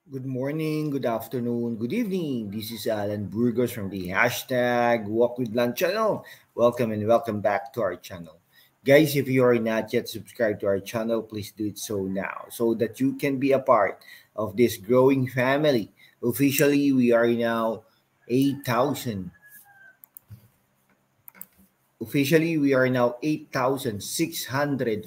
Good morning, good afternoon, good evening. This is Alan Burgos from the hashtag Walk with Lunch channel. Welcome and welcome back to our channel. Guys, if you are not yet subscribed to our channel, please do it so now so that you can be a part of this growing family. Officially, we are now 8,000. Officially, we are now 8,640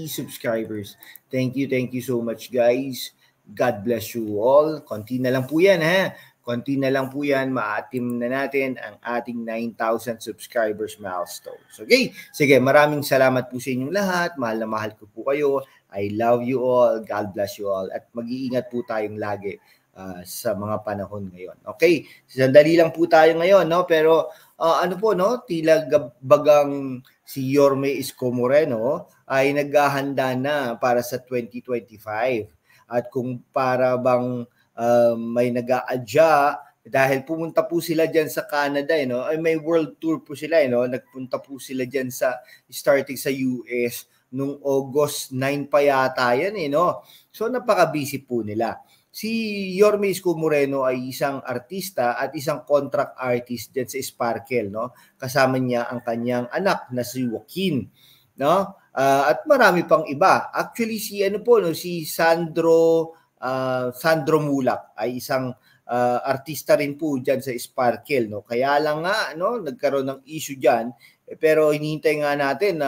subscribers. Thank you so much, guys. God bless you all. Konti na lang po yan, ha? Konti na lang po yan. Maatim na natin ang ating 9,000 subscribers milestone. Okay, sige, maraming salamat po sa inyong lahat. Mahal na mahal ko po kayo. I love you all. God bless you all. At mag-iingat po tayong lagi sa mga panahon ngayon. Okay, sandali lang po tayo ngayon, no? Pero ano po, no? Tila bagang si Yorme Isko Moreno ay naghahanda na para sa 2025. At kung para bang may nag-aadya dahil pumunta po sila diyan sa Canada, no? Ay may world tour po sila, no? Nagpunta po sila diyan sa starting sa US nung August 9 pa yata yan, no? So napaka-busy po nila. Si Yorme Isko Moreno ay isang artista at isang contract artist diyan sa Sparkle, no? Kasama niya ang kanyang anak na si Joaquin, no? At marami pang iba. Actually si ano po, no, si Sandro Mulak ay isang artista rin po diyan sa Sparkle, no? Kaya lang nga, no, nagkaroon ng issue diyan, pero hinihintay nga natin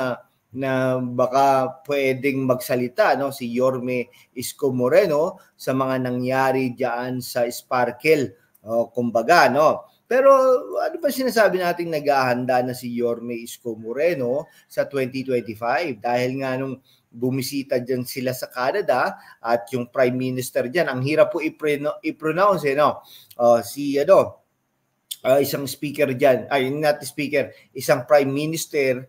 na baka pwedeng magsalita, no, si Yorme Isko Moreno sa mga nangyari diyan sa Sparkle, kumbaga, no. Pero ano ba sinasabi nating naghahanda na si Yorme Isko Moreno sa 2025 dahil nga nung bumisita diyan sila sa Canada at yung Prime Minister diyan, ang hirap po i-pronounce, no. Si isang speaker diyan, ay not speaker, isang Prime Minister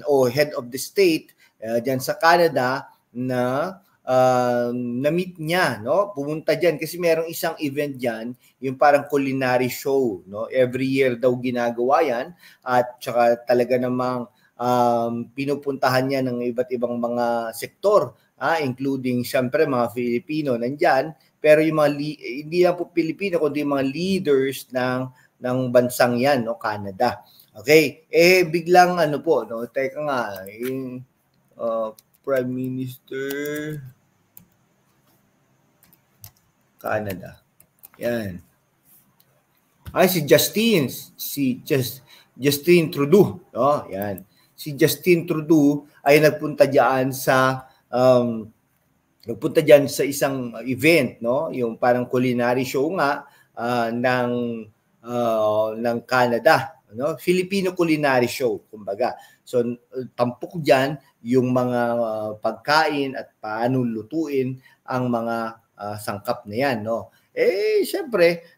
o head of the state diyan sa Canada na na-meet niya, no? Pumunta diyan kasi merong isang event diyan, yung parang culinary show, no? Every year daw ginagawa 'yan at saka talaga namang pinupuntahan niya ng iba't ibang mga sektor, including syempre mga Filipino nandiyan, pero yung mga hindi lang po Pilipino kundi yung mga leaders ng bansang 'yan, no, Canada. Okay, biglang ano po, no, teka nga, yung Prime Minister Canada. Yan. Ay, si Justin Trudeau. Oh, yan. Si Justin Trudeau ay nagpunta diyan sa isang event, no? Yung parang culinary show nga ng Canada, no? Filipino culinary show, kumbaga. So tampok diyan yung mga pagkain at paano lutuin ang mga sangkap na yan, no? Syempre,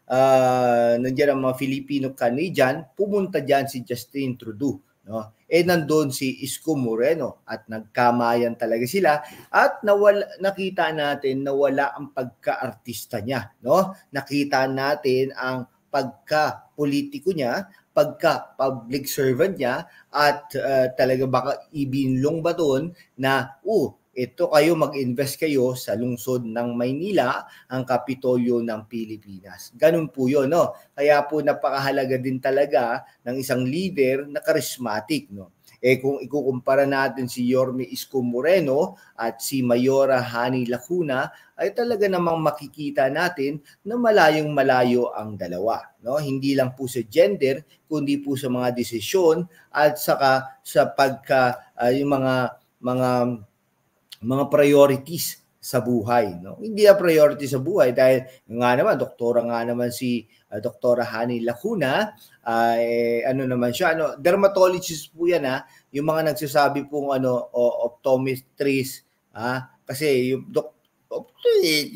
nandiyan ang mga Filipino-Canadian, pumunta diyan si Justin Trudeau, no? Nandoon si Isko Moreno at nagkamayan talaga sila at nakita natin na wala ang pagka-artista niya, no? Nakita natin ang pagka-politiko niya, pagka-public servant niya at talaga baka ibinlong ba doon na ito kayo mag-invest kayo sa lungsod ng Maynila, ang Kapitolyo ng Pilipinas. Ganun po 'yon, no? Kaya po napakahalaga din talaga ng isang leader na charismatic, no? Kung ikukumpara natin si Yorme Isko Moreno at si Mayora Hani Lacuna, ay talaga namang makikita natin na malayong-malayo ang dalawa, no? Hindi lang po sa gender, kundi po sa mga desisyon at saka sa yung mga priorities sa buhay, no? Hindi na priority sa buhay dahil nga naman doktora nga naman si Doktora Hani Lacuna, ano naman siya, dermatologist po 'yan, yung mga nagsasabi pong optometrist, kasi yung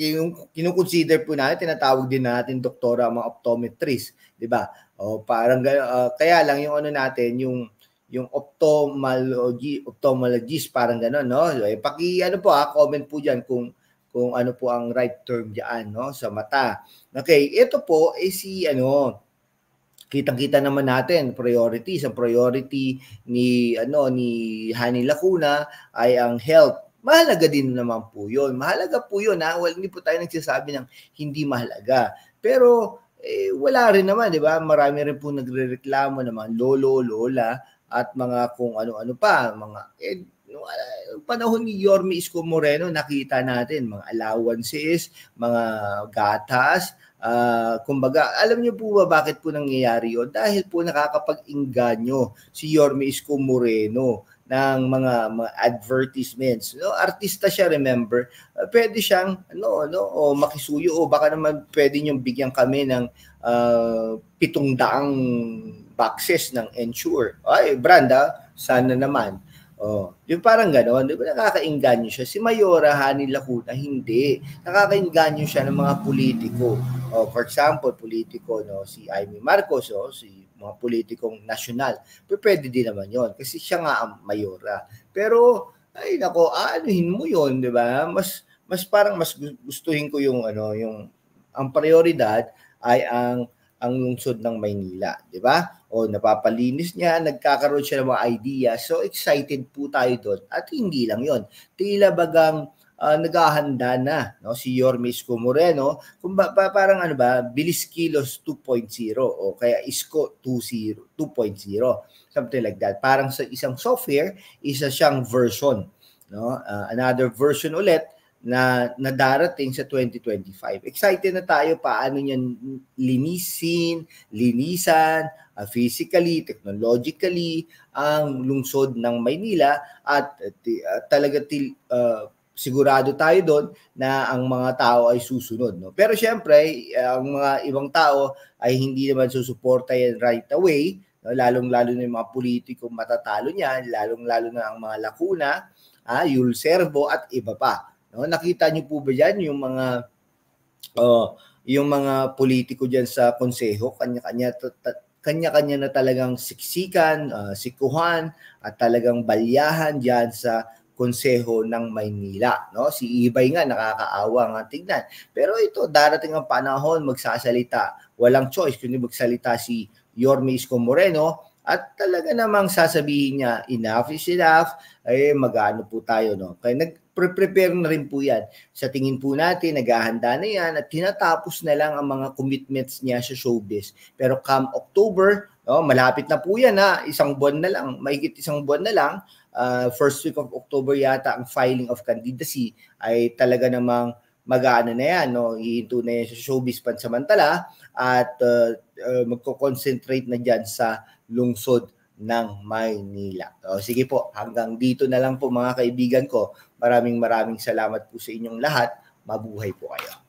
yung kinukonsider po natin, tinatawag din natin doktora ang mga optometrist, 'di ba? Parang kaya lang yung natin, yung ophthalmologist, parang gano'n, no? Comment po diyan kung ano po ang right term diyan, no, sa mata. Okay, ito po kitang-kita naman natin priorities. Ang priority ni Hani Lacuna ay ang health, mahalaga din naman po yun. Mahalaga po yun, ha? Well, hindi po tayo nagsasabi ng hindi mahalaga. Pero, wala rin naman, di ba? Marami rin po nagre-reklamo ng mga lolo, lola, at mga kung ano-ano pa, mga, panahon ni Yorme Isko Moreno, nakita natin, mga allowances, mga gatas, kumbaga, alam niyo po ba bakit po nangyayari yun? Dahil po nakakapag-inganyo si Yorme Isko Moreno ng mga advertisements. No, artista siya, remember. Pwede siyang o makisuyo o baka naman pwede niyong bigyan kami ng 700 boxes ng Ensure. Ay, Branda, sana naman. Oh, yung parang gano'n, di ba nakakainganyo siya? Si Mayora Hani Lacuna, hindi. Nakakainganyo siya ng mga politiko. Oh, for example, politiko, no, si Amy Marcos, si mga politikong nasyonal. Pero pwede din naman yon kasi siya nga ang Mayora. Pero, ay nako, aanuhin mo yon, di ba? Mas parang mas gustuhin ko yung ang prioridad ay ang lungsod ng Maynila, di ba? O napapalinis niya, nagkakaroon siya ng mga idea. So excited po tayo doon. At hindi lang 'yon. Tila bagang naghahanda na, no, si Yorme Isko Moreno, kung parang bilis kilos 2.0 o kaya Isko 2.0, something like that. Parang sa isang software, isa siyang version, no? Another version ulit na darating sa 2025. Excited na tayo paano niyan linisan, physically, technologically, ang lungsod ng Maynila at talaga sigurado tayo doon na ang mga tao ay susunod. No? Pero syempre, ang mga ibang tao ay hindi naman susuporta yan right away, no? Lalong-lalo na yung mga politikong matatalo niyan, lalong-lalo na ang mga Lacuna, Yul Servo at iba pa. No, nakita niyo po ba diyan yung mga politiko diyan sa konseho, kanya-kanya na talagang siksikan, sikuhan at talagang balyahan diyan sa konseho ng Maynila, no? Si Ibay nga nakakaawa nga tingnan. Pero ito darating ang panahon magsasalita. Walang choice kundi magsalita si Yorme Isko Moreno at talaga namang sasabihin niya enough is enough, mag-ano po tayo, no? Kaya prepare na rin po yan. Sa tingin po natin, naghahanda na yan at tinatapos na lang ang mga commitments niya sa showbiz. Pero come October, no, malapit na po yan, isang buwan na lang, mahigit isang buwan na lang, first week of October yata ang filing of candidacy ay talaga namang mag-aano na yan, no? Ihinto na yan sa showbiz pansamantala at magko-concentrate na dyan sa lungsod ng Maynila. So, sige po, hanggang dito na lang po mga kaibigan ko. Maraming salamat po sa inyong lahat. Mabuhay po kayo.